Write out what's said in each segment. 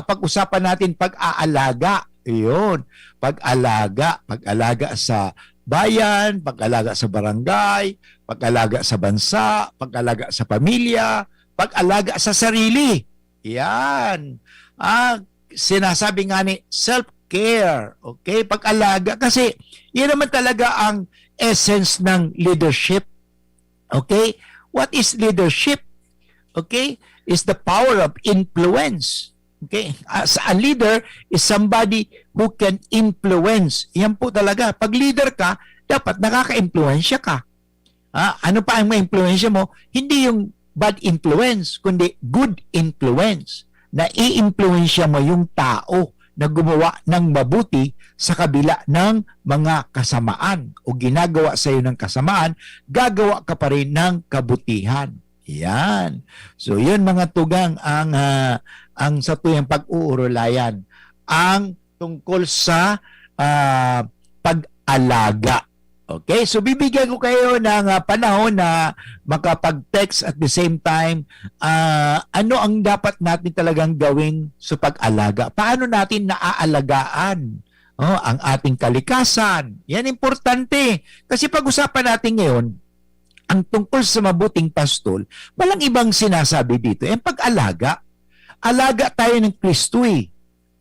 pag-usapan natin pag-aalaga. Iyon, pag-alaga sa bayan, pag-alaga sa barangay, pag-alaga sa bansa, pag-alaga sa pamilya, pag-alaga sa sarili. Yan. Sinasabi nga ni self-care. Okay? Pag-alaga. Kasi yan naman talaga ang essence ng leadership. Okay? What is leadership? Okay? Is the power of influence. Okay? As a leader is somebody who can influence. Yan po talaga. Pag leader ka, dapat nakaka-influensya ka. Ano pa ang ma-influensya mo? Hindi yung bad influence, kundi good influence. Na i-influensya mo yung tao na gumawa ng mabuti sa kabila ng mga kasamaan o ginagawa sa iyo ng kasamaan, gagawa ka pa rin ng kabutihan. Yan. So, yun mga tugang ang sa tuyang pag-uurulayan. Ang tungkol sa pag-alaga. Okay? So, bibigyan ko kayo ng panahon na makapag-text at the same time, ano ang dapat natin talagang gawin sa pag-alaga? Paano natin naaalagaan ang ating kalikasan? Yan importante. Kasi pag-usapan natin ngayon, ang tungkol sa mabuting pastol, walang ibang sinasabi dito. Yung pag-alaga, alaga tayo ng Kristo eh.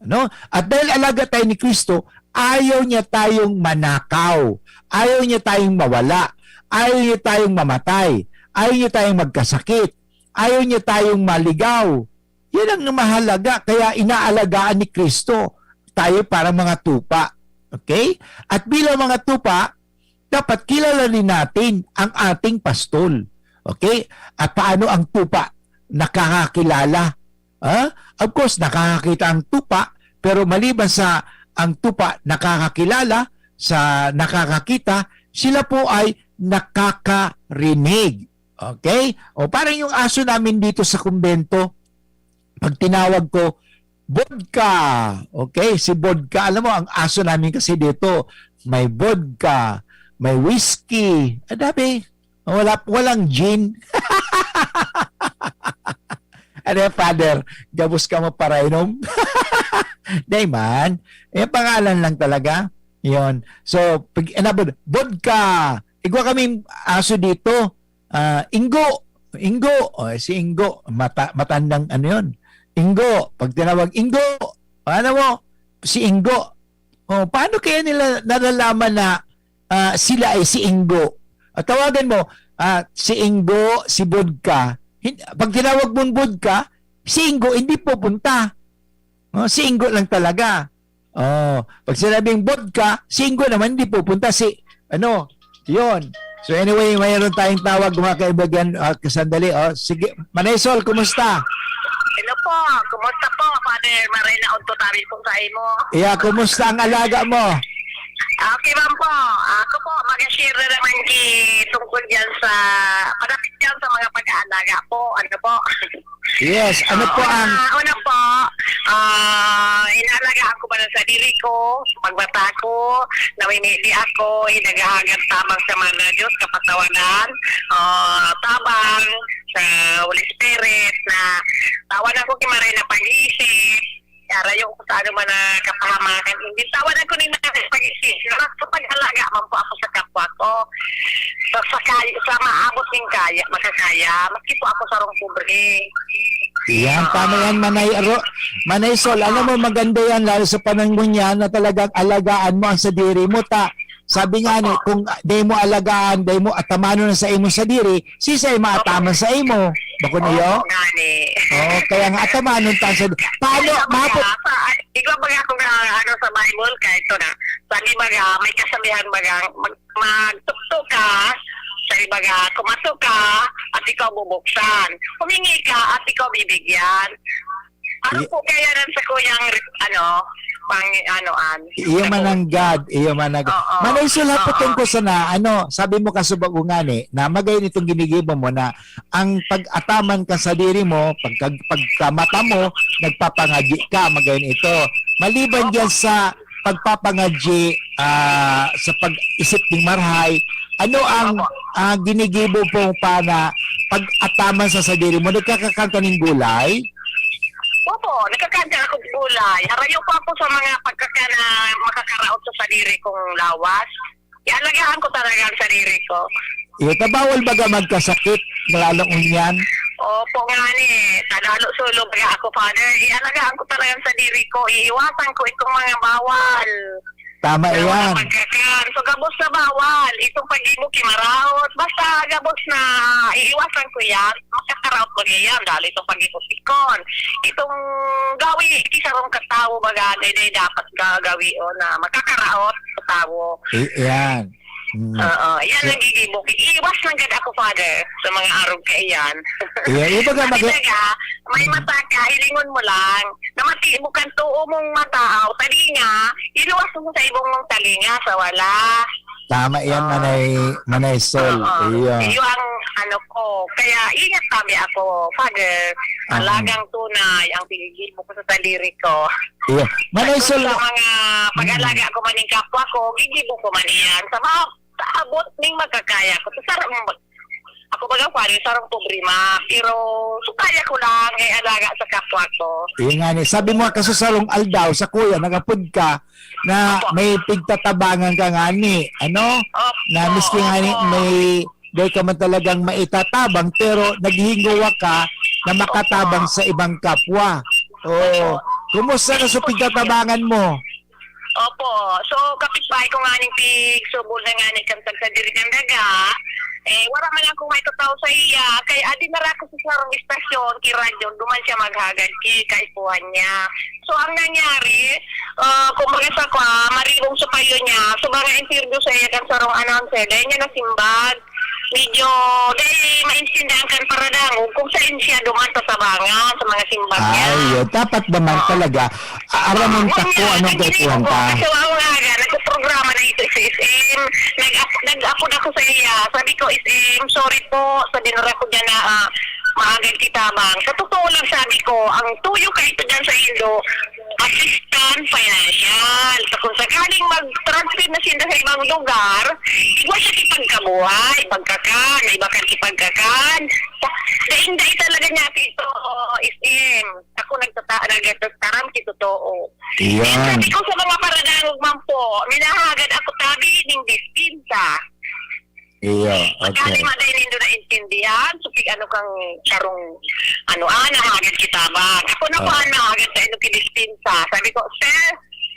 Ano? At dahil alaga tayo ni Kristo, ayaw niya tayong manakaw. Ayaw niya tayong mawala. Ayaw niya tayong mamatay. Ayaw niya tayong magkasakit. Ayaw niya tayong maligaw. Yan ang mahalaga. Kaya inaalagaan ni Kristo tayo para mga tupa. Okay? At bilang mga tupa, dapat kilalanin natin ang ating pastol. Okay? At paano ang tupa nakakakilala? Of course, nakakakita ang tupa, pero maliban sa ang tupa nakakakilala, sa nakakakita, sila po ay nakakarinig. Okay? O parang yung aso namin dito sa kumbento, pag tinawag ko, vodka. Okay? Si vodka. Alam mo, ang aso namin kasi dito, may vodka, may whiskey. Dami. Walang gin. Ano yung father? Gabos ka mo para inom? Day man. Pangalan lang talaga. Yon. So, pag inabot, vodka. Igwa kaming aso dito. Ingo. Ingo. Si Ingo. Matandang ano yun. Ingo. Pag tinawag, Ingo. Ano mo? Si Ingo. Paano kaya nila nalalaman na sila ay si Ingo? Tawagan mo, si Ingo, si vodka. Pag tinawag mong vodka, si Ingo hindi pupunta. Si Ingo lang talaga. Pag sinabing vodka, si Ingo naman hindi pupunta. Yon. So anyway, mayroon tayong tawag mga kaibigan. Kasandali. Sige, Manisol, kumusta? Hello po, kumusta po, Father Marina Ontotari po sa imo? Kumusta ang alaga mo? Okay ma'am po, ako po mag-share na naman tungkol dyan sa, padapit dyan sa mga pag-aalaga po, ano po? Yes, ano po ang... Una po, inaalagaan ko ba ng sarili ko, pagbata ko, namimili ako, hinagahagan tamang sa mga Diyos, kapatawanan, tabang sa Holy Spirit, na tawanan ko kimaray na pag-iisip, arayo ko sa ano man na kapahamakan. Hindi tawanan ko din na pag-isip. Sa pag-alaga man po ako sa kapwa ko. Sa maabot ng kaya, makakaya, maski po ako sa rong pobre. Yan, tama yan, Manay Sol. Alam mo, maganda yan, lalo sa panahon yan, na talagang alagaan mo ang sadiri mo. Sabi nga ni, kung di mo alagaan, di mo atamano na sa imo sadiri, sisay maataman sa imo. Bako niyo? Kaya nga atamano ta sa paano mapot? Ikaw baga kung ano sa Bible ka ito na. Sabi baga may kasabihan baga magtukto ka, sabi baga kumato ka at ikaw bubuksan. Humingi ka at ikaw bibigyan. Ano po kaya nan sa kuyang iyo man ang God, iyo man ang God. Manay sila po tungkol sa sabi mo kasubag ungani, na magay nitong ginigibo mo na ang pag-ataman ka sa diri mo, pagkamata mo, nagpapangadyi ka, magay ito. Maliban diyan sa pagpapangadyi, sa pag-isip ng marhay, ano ang ginigibo po para pag-ataman sa sadiri mo, nagkakakanta ng gulay? Opo, nakakanta ako ng gulay. Harayo pa ako sa mga pagkakana makakaraot sa sarili kong lawas. Ialagaan ko talaga ang sarili ko. Bawal baga magkasakit, lalong yan. Opo nga ni, tadalo sulo baga ako, Father. Ialagaan ko talaga ang sarili ko. Iiwasan ko itong mga bawal. Tama yan. So gabos na bawal. Itong pag-ibog kimaraot. Basta gabos na iiwasan ko yan. Makakaraot ko yan. Dahil itong pag-ibog-ikon. Itong gawi, kisarong katawo baga. Dahil dapat gagawi o na makakaraot katawo. Yan. Yan ang gigibok. Iiwas lang gad ako, Father, sa mga araw ka iyan. Ibaga may mata ka, ilingon mo lang. Namati mo kan tuo mong mataaw, talinga, iluwas mo sa ibong mong talinga sa wala. Tama yan, Manay Sol. Iyo ang ano ko. Kaya ingat kami ako, Father. Alagang tunay ang pinigil mo ko sa taliri ko. Manay Sol. Sa mga pag-alaga ko maning kapwa ko, gigibo ko man iyan. Sa mga abot ning magkakaya ko. Sarang ako bagang kwari, sarang problema. Pero sukaya ko lang ay alaga sa kapwa ko. Nga ni, sabi mo kasi sa sarong aldaw, sa kuya, nagapod ka na may pigtatabangan ka nga ni. Ano? Na miski nga ni, may ka man talagang maitatabang, pero naghingawa ka na makatabang sa ibang kapwa. Kumusta ka sa pigtatabangan mo? Opo. So, kapitbahay ko nga ning subol na nga ni kantag sa diri ng daga. Wala man akong may totoo sa iya. Kay adi na ra ko sa sarong istasyon, kiradyon, duman siya maghagad kaipuhan niya. So, ang nangyari, kung sa kwa, maribong sa payo niya, so mga interview sa iya kan sarong announcer, dahil niya nasimbag. Medyo, dahil maintindihan kan para dango, kung saan siya duman sa tabangan, sa mga simbag niya. Dapat naman talaga. Aramon ka ko anong kaipuhan ka. Kasi wala nga, nagpo-programa na ito sa SM. Nag-upload ako sa iya. Sabi ko, SM, sorry po, sabi na ko dyan na maagad kitabang. Sa totoo lang sabi ko, ang tuyo ka ito dyan sa Indo, assistant financial. So kung sakaling mag-transfer na sila sa ibang lugar, iba siya kipagkabuhay, pagkakan, iba ka kipagkakan. Daing-daing talaga niya ito, SM. Ako nagtataram kito totoo. Yan. Sabi ko sa mga paradangog man po, minahagad ako tabi ng distinta. Okay. Kali maday nindo na intindihan, so pig ano kang sarong nahagad kita ba? Ako na po nahagad sa ino kidistinsa. Sabi ko, sir,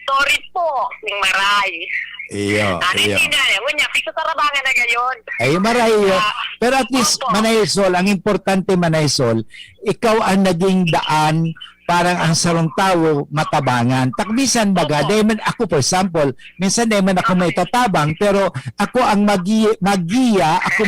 sorry po, ning maray. Ngunya, piso tarabangan na gayon. Maray. Pero at least, Manay Sol, ang importante, Manay Sol, ikaw ang naging daan parang ang sarong tao matabangan. Takbisan baga, dahil ako for example, minsan dahil ako may tatabang, pero ako ang magiya, ako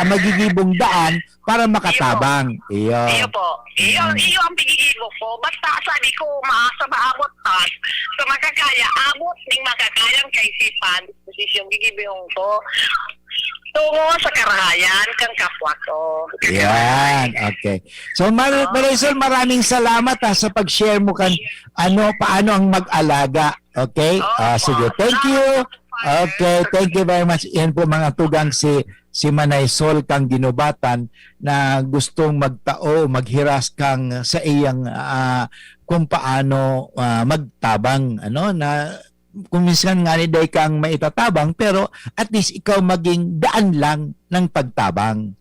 magigibong daan para makatabang. Iyo po. Iyo ang pigigibong ko. Basta sabi ko, maasa maabot tas. So makakaya, abot ning makakayang kaisipan, posisyon gigibong ko. Tungo sa karahayan kang kapwa ko. Yan, okay. So Marisol, maraming salamat sa pag-share mo paano ang mag-alaga. Okay? Sige, thank you. Okay, thank you very much. Yan po mga tugang si Manay Sol kang ginubatan na gustong maghiras kang sa iyang kung paano magtabang na kung minsan nga ni day kang maitatabang, pero at least ikaw maging daan lang ng pagtabang.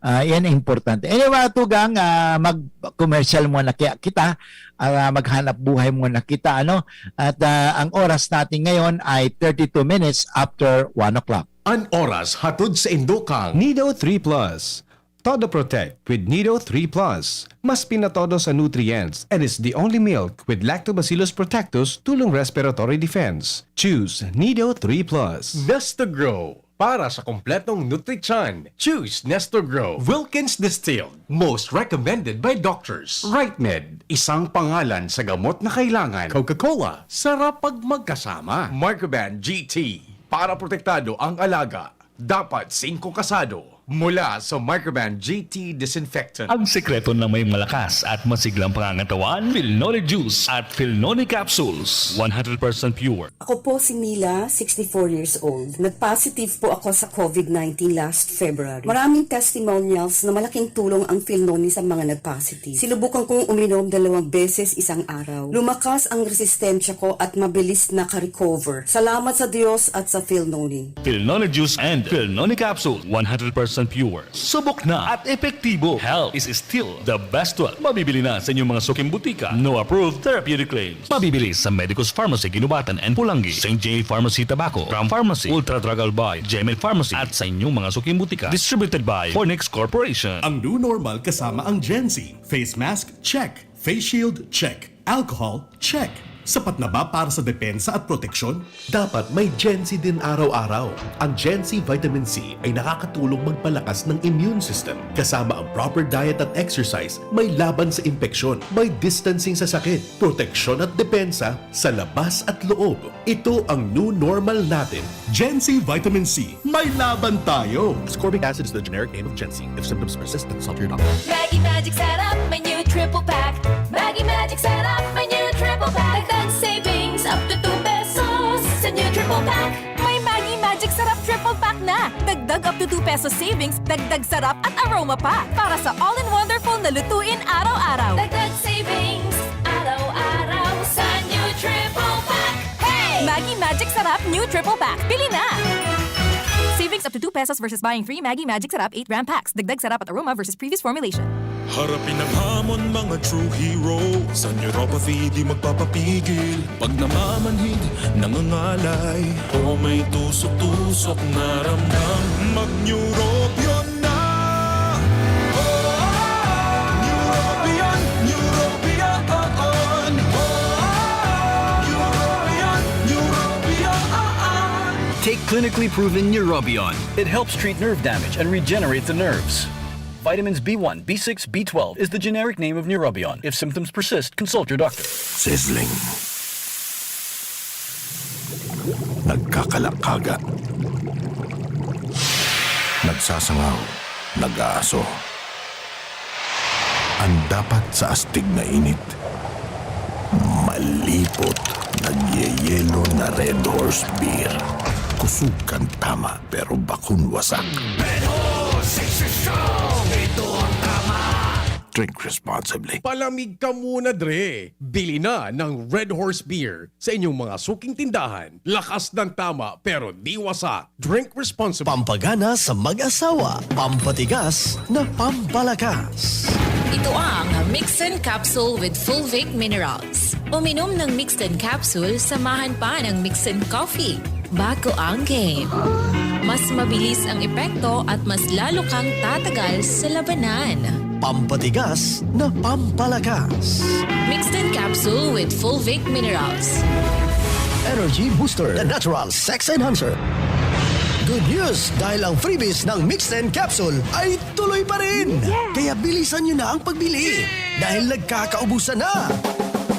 Yan ang importante. Anyway, tugang mag-commercial muna kita, maghanap buhay muna kita, At ang oras natin ngayon ay 32 minutes after 1 o'clock. Ang oras hatod sa Indokang Nido 3 Plus. Todo Protect with Nido 3 Plus. Mas pinatodo sa nutrients and is the only milk with Lactobacillus protectus tulong respiratory defense. Choose Nido 3 Plus. Nestor Grow. Para sa kompletong nutrition, choose Nestor Grow. Wilkins Distilled. Most recommended by doctors. RightMed. Isang pangalan sa gamot na kailangan. Coca-Cola. Sarap pag magkasama. Marcoban GT. Para protektado ang alaga. Dapat 5 kasado. mula sa Microban GT Disinfectant. Ang sekreto na may malakas at masiglang pangangatawan, Philnoni Juice at Philnoni Capsules. 100% pure. Ako po si Mila, 64 years old. Nag-positive po ako sa COVID-19 last February. Maraming testimonials na malaking tulong ang Philnoni sa mga nag-positive. Sinubukan kong uminom 2 beses isang araw. Lumakas ang resistensya ko at mabilis naka-recover. Salamat sa Diyos at sa Philnoni. Philnoni Juice and Philnoni Capsule. 100% pure. Subok na at epektibo. Health is still the best one. Mabibili na sa inyong mga suking butika. No approved therapeutic claims. Mabibili sa Medicus Pharmacy, Ginubatan and Pulangi, St. J. Pharmacy, Tabaco, Crown Pharmacy, Ultra Drug Albay, Gemel Pharmacy at sa inyong mga suking butika. Distributed by Fornix Corporation. Ang new normal kasama ang Gen-Z. Face mask, check. Face shield, check. Alcohol, check. Sapat na ba para sa depensa at proteksyon? Dapat may Gen-Z din araw-araw. Ang Gen-Z Vitamin C ay nakakatulong magpalakas ng immune system. Kasama ang proper diet at exercise, may laban sa impeksyon, may distancing sa sakit, proteksyon at depensa sa labas at loob. Ito ang new normal natin. Gen-Z Vitamin C. May laban tayo! Ascorbic acid is the generic name of Gen-Z. If symptoms persist, consult your doctor. Maggie Magic Setup, my new triple pack. Maggie Magic Setup, my new triple pack. Dagdag savings up to 2 pesos sa new triple pack. May Maggie Magic Sarap Triple Pack na! Dagdag up to 2 pesos savings, dagdag sarap at aroma pa para sa all-in-wonderful na lutuin araw-araw. Dagdag savings araw-araw sa new triple pack. Hey! Maggie Magic Sarap New Triple Pack. Bili na! Savings up to 2 pesos versus buying 3 Maggie Magic Sarap 8-gram packs. Dagdag sarap at aroma versus previous formulation. Harapin ang hamon mga true hero. Sa neuropathy di magpapapigil. Pag namamanhid, nangangalay, o may tusok-tusok na ramdam, mag-neurobion na. Neurobion, Neurobion, Neurobion, Neurobion. Take clinically proven Neurobion. It helps treat nerve damage and regenerate the nerves. Vitamins B1, B6, B12 is the generic name of Neurobion. If symptoms persist, consult your doctor. Sizzling. Nagkakalakaga. Nagsasangaw. Nag-aaso. Ang dapat sa astig na init. Malipot. Nagyeyelo na Red Horse Beer. Kusukan tama pero bakun wasak. Red Horse, ito ang tama. Drink responsibly. Palamig ka muna, Dre. Bili na ng Red Horse Beer sa inyong mga suking tindahan. Lakas ng tama pero di wasak. Drink responsibly. Pampagana sa mag-asawa. Pampatigas na pampalakas. Ito ang Mixin Capsule with Fulvic Minerals. Uminom ng Mixin Capsule, samahan pa ng Mixin Coffee. Bago ang game. Mas mabilis ang epekto at mas lalo kang tatagal sa labanan. Pampatigas na pampalakas. Mixin Capsule with Fulvic Minerals. Energy Booster, the natural sex enhancer. Good news! Dahil ang freebies ng Mixed Capsule ay tuloy pa rin! Kaya bilisan nyo na ang pagbili! Dahil nagkakaubusan na!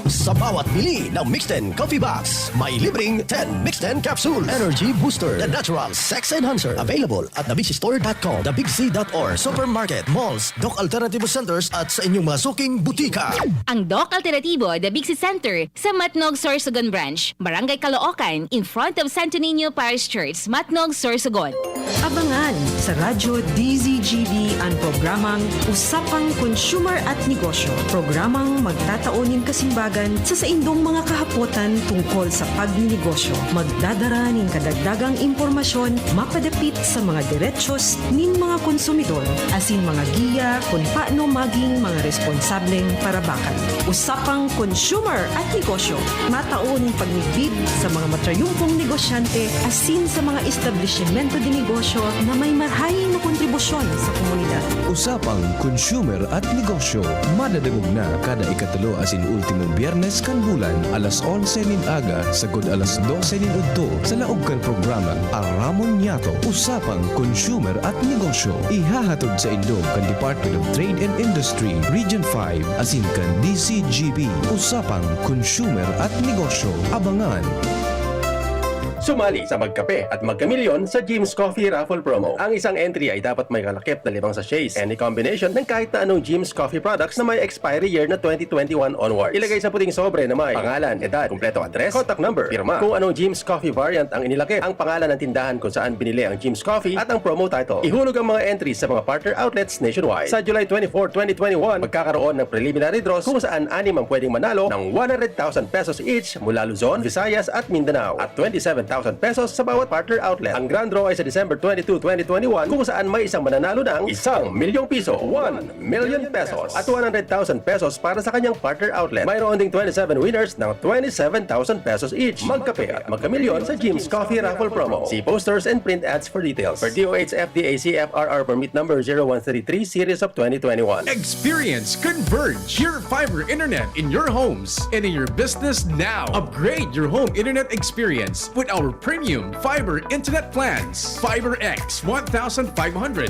Sa bawat bili ng Mixed Coffee Box, may libreng 10 Mixed Capsule Energy Booster, the natural sex enhancer. Available at thebigsistore.com, thebigsea.or, supermarket, malls, Doc Alternativo Centers at sa inyong mga suking butika. Ang Doc Alternativo, the Big C Center, sa Matnog, Sorsogon Branch, Barangay Caloocan, in front of Santo Niño Parish Church, Matnog, Sorsogon. Abangan sa Radyo DZGB ang programang Usapang Consumer at Negosyo. Programang magtataunin kasimbagan sa saindong mga kahapotan tungkol sa pagninegosyo. Magdadara ning kadagdagang impormasyon mapadapit sa mga diretsyon ning mga konsumidor asin mga giya kung paano maging mga responsableng parabakan. Usapang Consumer at Negosyo. Matauning pagnigbid sa mga matrayumpong negosyante asin sa mga establishmento de negosyo na may marhaing na kontribusyon sa komunidad. Usapang Consumer at Negosyo. Madadagog na kada ikatulo asin ultimong Biyernes kan bulan alas 11 nin aga sagod alas 12 nin udto sa laog kan programa Aramon Yato. Usapang Consumer at Negosyo. Ihahatod sa indog kan Department of Trade and Industry Region 5 asin kan DCGB. Usapang Consumer at Negosyo. Abangan. Sumali sa Magkape at Magkamilyon sa Jim's Coffee Raffle Promo. Ang isang entry ay dapat may kalakip na 5 sachets. Any combination ng kahit na anong Jim's Coffee products na may expiry year na 2021 onwards. Ilagay sa puting sobre na may pangalan, edad, kumpletong address, contact number, firma, kung anong Jim's Coffee variant ang inilakip, ang pangalan ng tindahan kung saan binili ang Jim's Coffee at ang promo title. Ihulog ang mga entries sa mga partner outlets nationwide. Sa July 24, 2021, magkakaroon ng preliminary draws kung saan 6 ang pwedeng manalo ng 100,000 pesos each mula Luzon, Visayas at Mindanao at 27,000 pesos sa bawat partner outlet. Ang grand draw ay sa December 22, 2021 kung saan may isang mananalo ng 1 milyong piso, 1 million pesos at 100,000 pesos para sa kanyang partner outlet. Mayroon ding 27 winners ng 27,000 pesos each. Magkape at magkamilyon sa Jim's Coffee Raffle Promo. See posters and print ads for details. For DOH FDA CFRR permit number 0133 series of 2021. Experience Converge, your fiber internet in your homes and in your business now. Upgrade your home internet experience with our premium fiber internet plans. Fiber X 1,500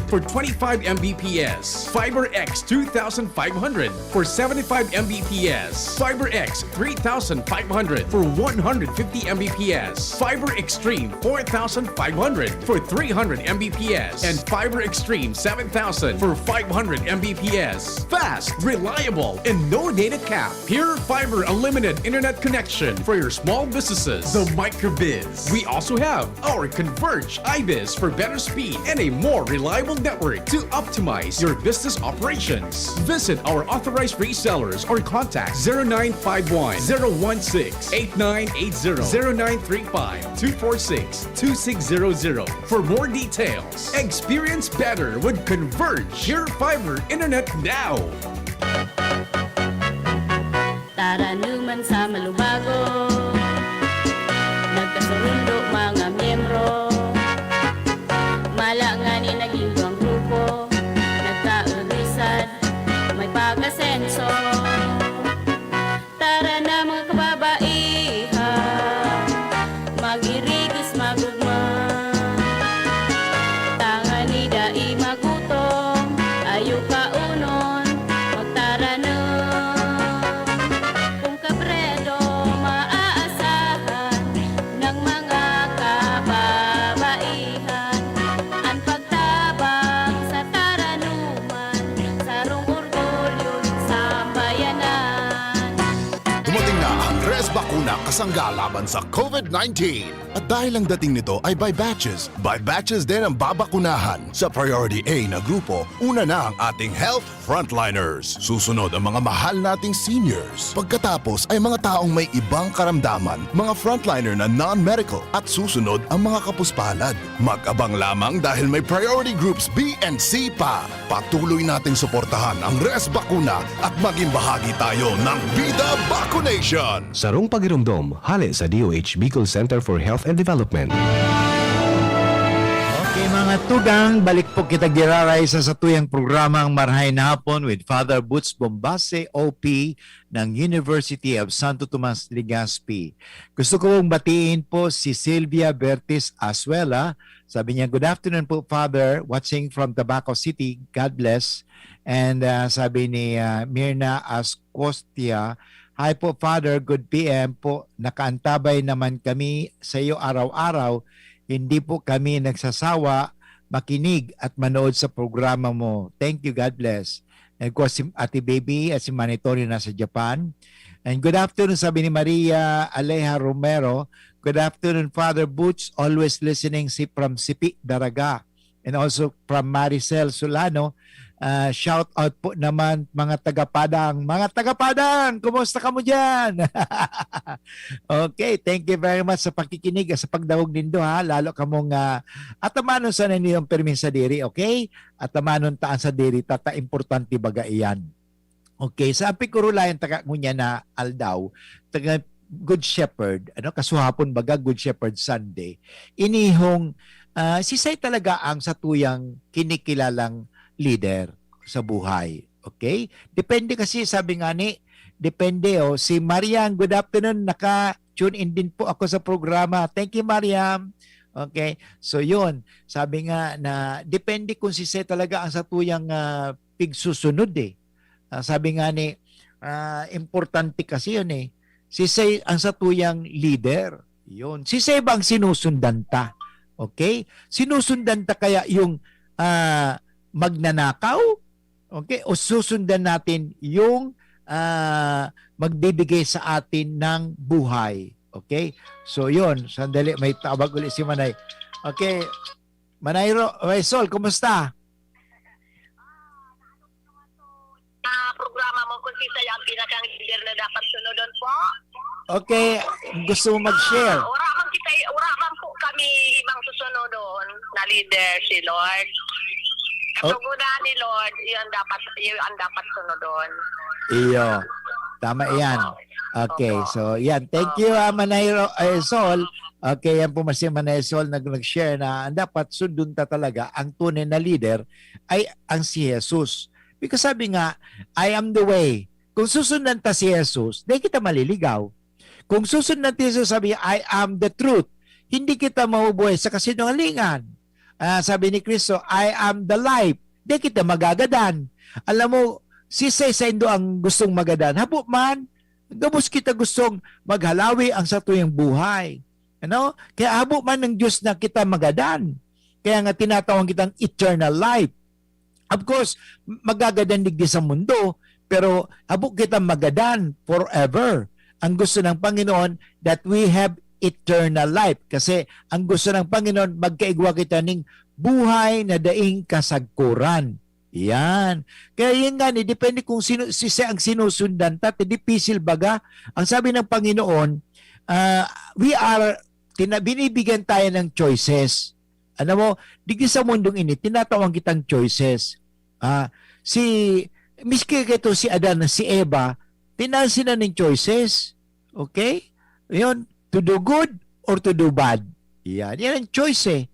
for 25 Mbps. Fiber X 2,500 for 75 Mbps. Fiber X 3,500 for 150 Mbps. Fiber Extreme 4,500 for 300 Mbps. And Fiber Extreme 7,000 for 500 Mbps. Fast, reliable, and no data cap. Pure Fiber Unlimited Internet Connection for your small businesses. The Microbiz. We also have our Converge iBiz for better speed and a more reliable network to optimize your business operations. Visit our authorized resellers or contact 0951 016 8980 0935 246 2600 for more details. Experience better with Converge your fiber internet now. Tara naman sa Malubago, nagkasundo mga miyembro, malangani naging duwang grupo, nagkaulisan, may pag-asenso. Tara na mga kababaihan, mag-irigis magugma, tangani dai magutong, ayo kaunon, magtara na. Kung kabredo maaasahan ng mga kababaihan, ang pagtabang sa taranuman, sarong orgulyo sa bayanan. Dumating na ang Res Bakuna kasangga laban sa COVID-19. At dahil ang dating nito ay by batches din ang babakunahan. Sa Priority A na grupo, una na ang ating health frontliners. Susunod ang mga mahal nating seniors. Pagkatapos ay mga taong may ibang karamdaman, mga frontliner na non-medical. At susunod ang mga kapuspalad. Mag-abang lamang dahil may priority groups B and C pa. Patuloy nating suportahan ang Res Bakuna at maging bahagi tayo ng Vida Vaccination. Sarong pagirumdom, hali sa DOH Bicol Center for Health and Development. Okay mga tugang, balik po kita giraray sa tuyang programang Marhay na Hapon with Father Butz Bombase, OP ng University of Santo Tomas, Legazpi. Gusto ko pong batiin po si Sylvia Bertis Asuela. Sabi niya, good afternoon po Father, watching from Tabaco City, God bless. And sabi ni Mirna Ascostia, hi po Father, good PM po. Nakaantabay naman kami sa iyo araw-araw. Hindi po kami nagsasawa makinig at manood sa programa mo. Thank you, God bless. And of course, si Ate Baby at si Manitorio na sa Japan. And good afternoon, sabi ni Maria Aleja Romero. Good afternoon, Father Butch. Always listening from Sipi, Daraga. And also from Maricel Solano. Shout out po naman mga taga-Padang. Mga taga-Padang, kumusta ka mo dyan? Okay, thank you very much sa pakikinig at sa pagdawog nindo ha. Lalo ka mong atamanon sa ninyong permin sa diri, okay? Atamanon taan sa diri, tata importante baga iyan. Okay, sa Apicurulayan taga ngunya na aldaw, taga Good Shepherd, kasuhapon baga Good Shepherd Sunday. Inihong sisay talaga ang satuyang kinikilalang leader sa buhay. Okay? Depende kasi, sabi nga ni, depende si Mariam, good afternoon, naka-tune in din po ako sa programa. Thank you, Mariam. Okay? So yun, sabi nga na depende kung si talaga ang satuyang pigsusunod sabi nga ni, importante kasi yun Si ang satuyang leader. Yun. Si Seba ang sinusundan ta. Okay? Sinusundan ta kaya yung magnanakaw? Okay? O susundan natin yung magbibigay sa atin ng buhay. Okay? So yun, sandali, may tawag ulit si Manay. Okay, Manay Sol, kumusta? Programa mo kung sisa yung pinakang leader na dapat sunodon po. Okay, gusto mo mag-share? Ura man po kami ibang susunodon na leader si Lord. Kasugunan ni Lord, yun ang dapat sunodon. Iyo. Tama yan. Okay, so yan. Thank you, Manay Sol. Okay, yan po si Manay Sol nag-share na ang dapat sundun ta talaga ang tunay na leader ay ang si Jesus. Because sabi nga, I am the way. Kung susundan ta si Jesus, di kita maliligaw. Kung susundan ta si Jesus, sabi, I am the truth. Hindi kita mabubuhay sa kasinungalingan. Sabi ni Kristo, I am the life. Di kita magagadan. Alam mo, si Sendo ang gustong magadan. Habo man, gabos kita gustong maghalawi ang sa tuyang buhay. Ano? Kaya habo man ng Diyos na kita magadan. Kaya nga tinatawag kitang eternal life. Of course, magagadan digdi sa mundo, pero habo kita magadan forever. Ang gusto ng Panginoon that we have eternal life. Kasi ang gusto ng Panginoon, magkaigwa kita ng buhay na daing kasagkuran. Yan. Kaya yun nga, depende kung ang sinusundan ta, dipisil baga. Ang sabi ng Panginoon, binibigyan tayo ng choices. Ano mo, digdi sa mundong ini, tinatawag kitang choices. Miski kito si Adan, si Eva, tinansin na ng choices. Okay? Yun, to do good or to do bad. Yan ang choice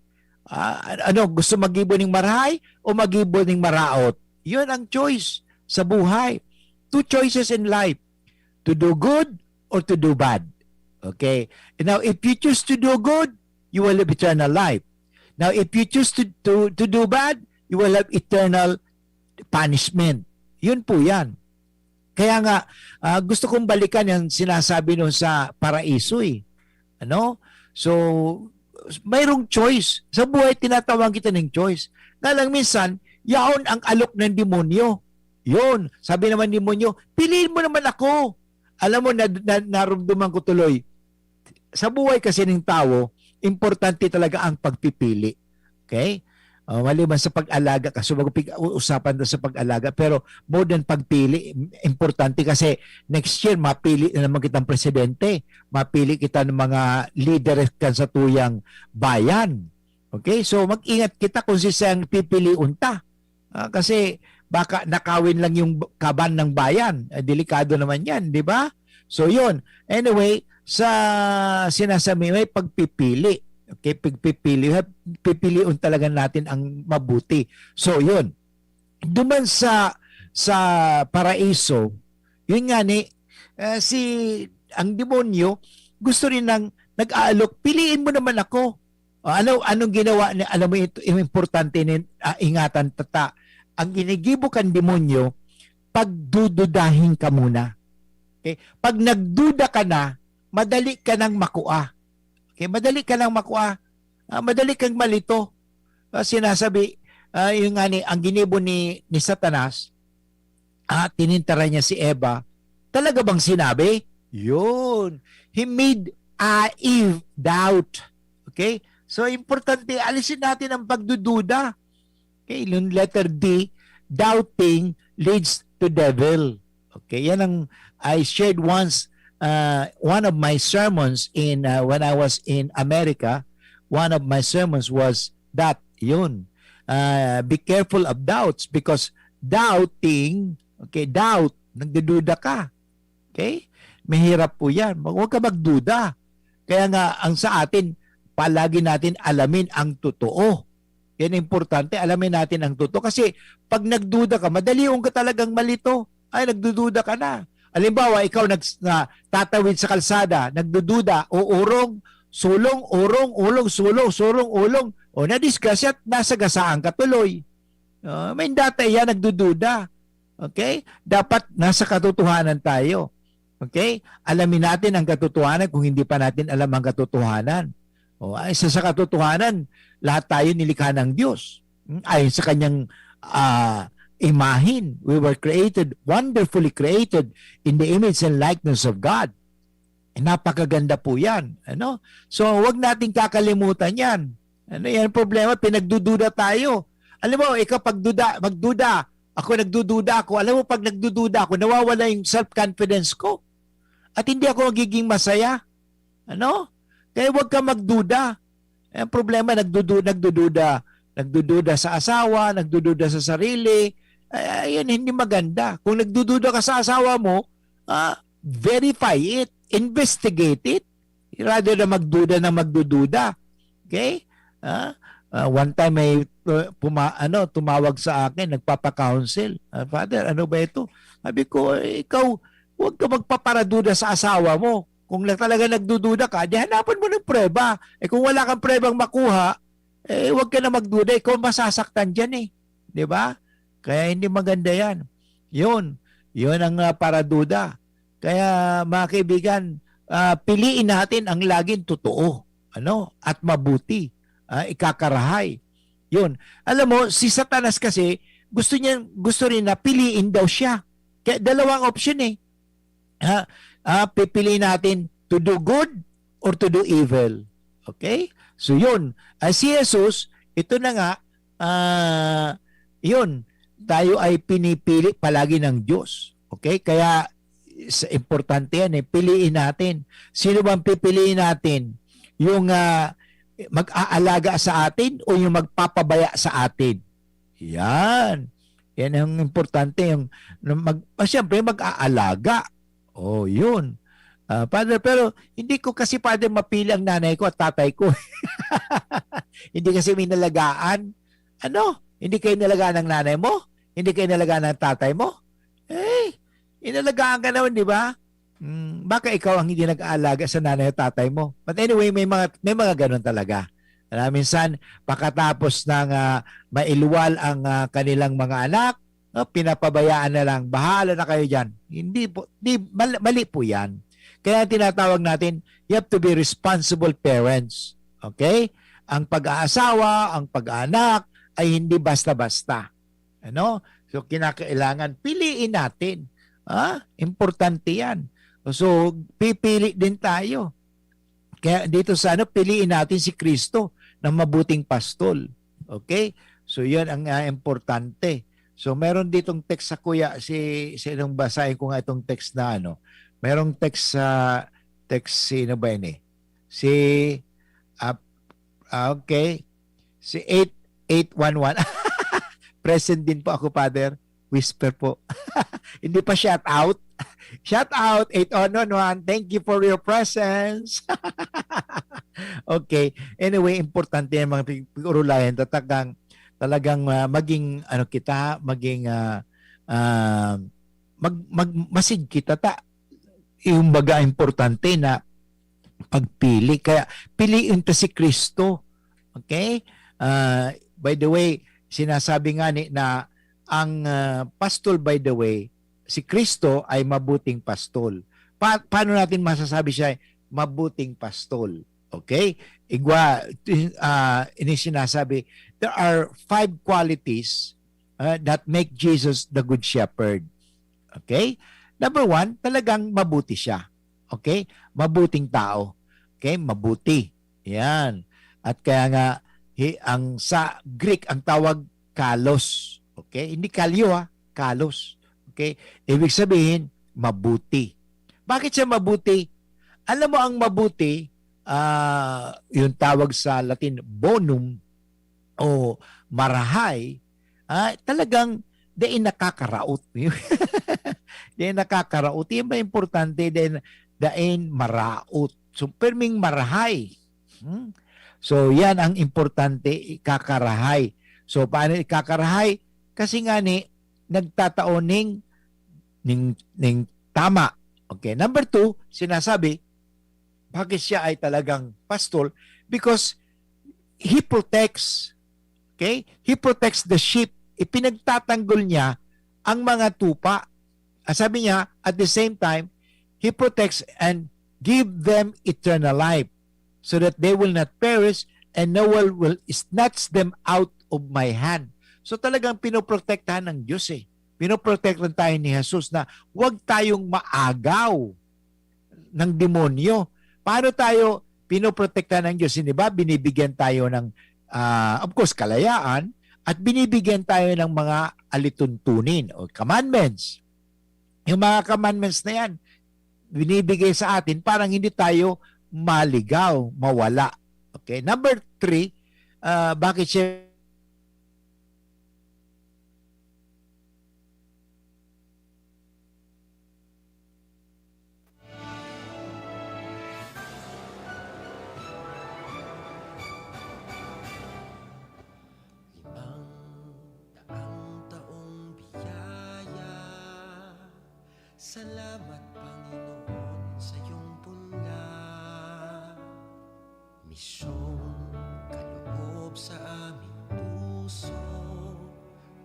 gusto magibo ng marahay o magibo ng maraot? Yun ang choice sa buhay. Two choices in life. To do good or to do bad. Okay? And now, if you choose to do good, you will have eternal life. Now, if you choose to do bad, you will have eternal punishment. Yun po yan. Kaya nga, gusto kong balikan yung sinasabi nun sa paraiso Ano? So, mayroong choice. Sa buhay, tinatawag kita ng choice. Nga lang minsan, yaon ang alok ng demonyo. Yun. Sabi naman ng demonyo, piliin mo naman ako. Alam mo, narumduman ko tuloy. Sa buhay kasi ng tao, importante talaga ang pagpipili. Okay? Maliban sa pag-alaga, kasi usapan na sa pag-alaga, pero more than pagpili, importante kasi next year, mapili na naman kitang presidente, mapili kita ng mga leader kan sa tuyang bayan. Okay? So, mag-ingat kita kung sisang pipili unta. Kasi baka nakawin lang yung kaban ng bayan. Delikado naman yan, di ba? So, yun. Anyway, sa sinasabi, may pagpipili. Okay, pipiliun talaga natin ang mabuti. So, yun. Duman sa paraiso, yun nga ang demonyo, gusto rin nag-aalok, piliin mo naman ako. Anong ginawa niya? Alam mo, ito, importante ingatan tata. Ang ginigibo kan demonyo, pagdududahin ka muna. Okay? Pag nagduda ka na, madali ka nang makuha. Okay, madali ka lang makuha. Madali kang malito. Sinasabi, yung ang ginibo ni Satanas, tinintara niya si Eva, talaga bang sinabi? Yun. He made Eve doubt. Okay? So, importante, alisin natin ang pagdududa. Okay, yung letter D, doubting leads to devil. Okay, yan ang I shared once one of my sermons when I was in America. One of my sermons was that yun. Be careful of doubts because doubting, okay, doubt, nagdududa ka. Okay? Mahirap po yan. Huwag ka magduda. Kaya nga, ang sa atin, palagi natin alamin ang totoo. Yan importante, alamin natin ang totoo. Kasi pag nagduda ka, madali yung ka talagang malito. Ay, nagdududa ka na. Halimbawa, ikaw tatawid sa kalsada, nagdududa, urong, sulong, urong, ulong, sulong, surong, ulong. O na-discuss at nasagasaan ka tuloy. May data yan, nagdududa. Okay? Dapat nasa katotohanan tayo. Okay? Alamin natin ang katotohanan kung hindi pa natin alam ang katotohanan. Isa sa katotohanan, lahat tayo nilikha ng Diyos. Ayon sa kanyang imahin. We were created, wonderfully created in the image and likeness of God. Napakaganda po yan. Ano? So, wag nating kakalimutan yan. Ano yan ang problema? Pinagdududa tayo. Alam mo, ikaw magduda. Ako nagdududa ako. Alam mo, pag nagdududa ako, nawawala yung self-confidence ko. At hindi ako magiging masaya. Ano? Kaya huwag ka magduda. Ang problema, nagdududa sa asawa, nagdududa sa sarili. Ayan, hindi maganda. Kung nagdududa ka sa asawa mo, verify it. Investigate it. Rather na magdududa. Okay? One time may tumawag sa akin, nagpapa-counsel. Father, ano ba ito? Sabi ko, ikaw, huwag ka magpaparaduda sa asawa mo. Kung talaga nagdududa ka, di hanapan mo ng preba. Kung wala kang prebang makuha, huwag ka na magduda. Ikaw masasaktan dyan Di ba? Kaya hindi maganda yan. Yun ang paraduda. Kaya mga kaibigan, piliin natin ang laging totoo, at mabuti, ikakarahay. Yun. Alam mo, si Satanas kasi gusto rin na piliin daw siya. Kaya dalawang option pipiliin natin to do good or to do evil. Okay? So yun. Si Jesus, ito na nga, yun, tayo ay pinipili palagi ng Diyos. Okay? Kaya importante yan piliin natin. Sino bang pipiliin natin? Yung mag-aalaga sa atin o yung magpapabaya sa atin? Yan. Yan ang importante. Siyempre, mag-aalaga. Yun. Father, pero hindi ko kasi Father mapili ang nanay ko at tatay ko. Hindi kasi may nalagaan. Hindi kayo nalagaan ng nanay mo? Hindi kayo nalagaan ng tatay mo? Inalagaan ka naman, di ba? Baka ikaw ang hindi nag-aalaga sa nanay at tatay mo. But anyway, may mga ganun talaga. Minsan, pakatapos ng mailuwal ang kanilang mga anak, pinapabayaan na lang, bahala na kayo dyan. Mali po yan. Kaya tinatawag natin, you have to be responsible parents. Okay? Ang pag-aasawa, ang pag-anak, ay hindi basta-basta. So, kinakailangan, piliin natin. Importante yan. So, pipili din tayo. Kaya dito sa piliin natin si Kristo na mabuting pastol. Okay? So, yan ang importante. So, meron ditong text sa kuya, sinong basahin ko nga itong text na merong text sa sino ba yun okay. Si 8811. Present din po ako, Father. Whisper po. Hindi pa shout out. Shout out 811. Thank you for your presence. Okay. Anyway, importante yung mga pag-urulayan. Talagang maging maging masid kita yung baga importante na pagpili. Kaya piliin ta si Kristo. Okay? By the way, sinasabi nga na ang pastol, by the way, si Kristo ay mabuting pastol. Paano natin masasabi siya ay mabuting pastol? Okay? Sinasabi, there are 5 qualities that make Jesus the Good Shepherd. Okay? Number 1, talagang mabuti siya. Okay? Mabuting tao. Okay? Mabuti. Yan. At kaya nga, sa Greek, ang tawag kalos. Okay? Hindi kalyo kalos. Okay? Ibig sabihin, mabuti. Bakit siya mabuti? Alam mo ang mabuti, yung tawag sa Latin, bonum, o marahay, talagang dain nakakaraot. Dain nakakaraot. Yan ba importante? Dain maraot. So, perming marahay. So, yan ang importante, ikakarahay. So, paano ikakarahay? Kasi nga nagtataoning ning tama. Okay. Number 2, sinasabi, bakit siya ay talagang pastol? Because he protects. Okay? He protects the sheep. Ipinagtatanggol niya ang mga tupa. Sabi niya, at the same time, He protects and give them eternal life so that they will not perish and no one will snatch them out of my hand. So talagang pinoprotektahan ng Diyos eh. Pinoprotektahan tayo ni Jesus na huwag tayong maagaw ng demonyo. Paano tayo pinoprotektahan ng Diyos? Hindi ba? Binibigyan tayo ng, of course, kalayaan at binibigyan tayo ng mga alituntunin o commandments. Yung mga commandments na yan, binibigay sa atin parang hindi tayo maligaw, mawala. Okay? Number 3, bakit siya Salamat Panginoon sa iyong punla. Misyong kaloob sa aming puso.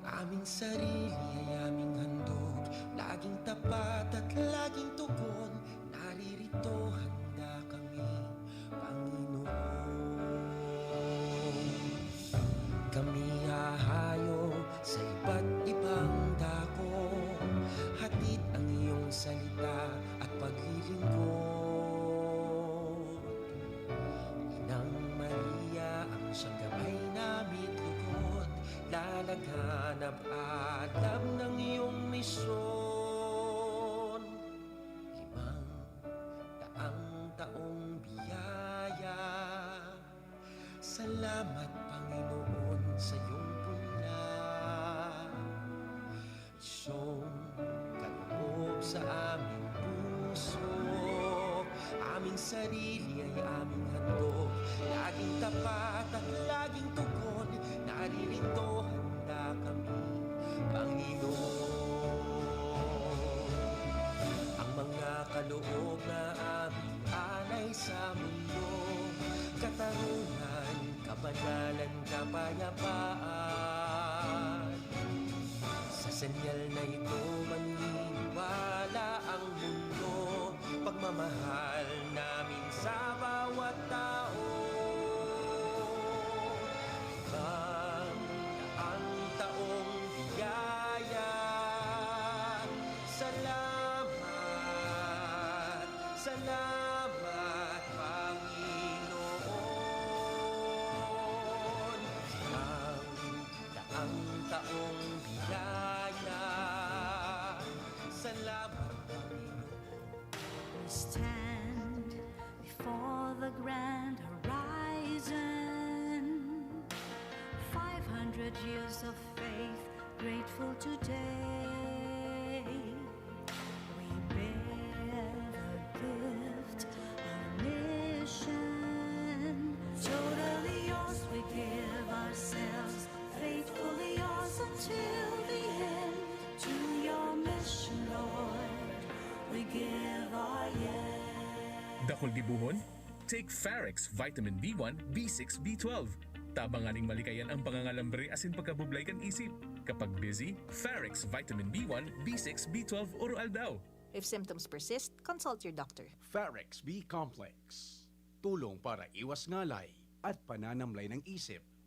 Aming sarili ay aming handog. Laging tapat at laging tugon. Naririto handa kami, Panginoon. Kami hahayo sa iba't ibang dako. Hatid ang iyong salita at paglilingkod. Inang Maria ang siyang gabay namit lugod. Lalaghanap alam ng iyong misyon. 500 taong biyaya. Salamat Panginoon sa iyong punla. Isyong sa aming puso. Aming sarili ay aming handog. Laging tapat at laging tugon. Naririto handa kami, Panginoon. Ang mga kaloob na aming alay sa mundo. Katarungan, kabanalan, kapayapaan. Sa senyal na ito maniniwala ang mundo. Pagmamahal namin sa bawat tao. Ang taong biyaya. Salamat, salamat Panginoon. Ang taong biyaya. Salamat Panginoon. We stand before the grand horizon. 500 years of faith, grateful today. We bear the gift of mission. Totally yours, we give ourselves, faithfully yours until the end. To your mission, Lord, we give our yes. Dakol dibuhon? Take Farex Vitamin B1, B6, B12. Tabanganing malikayan ang pangangalambre asin pagkabublay kan isip. Kapag busy, Farex Vitamin B1, B6, B12 oral daw. If symptoms persist, consult your doctor. Farex B Complex. Tulong para iwas ngalay at pananamlay ng isip.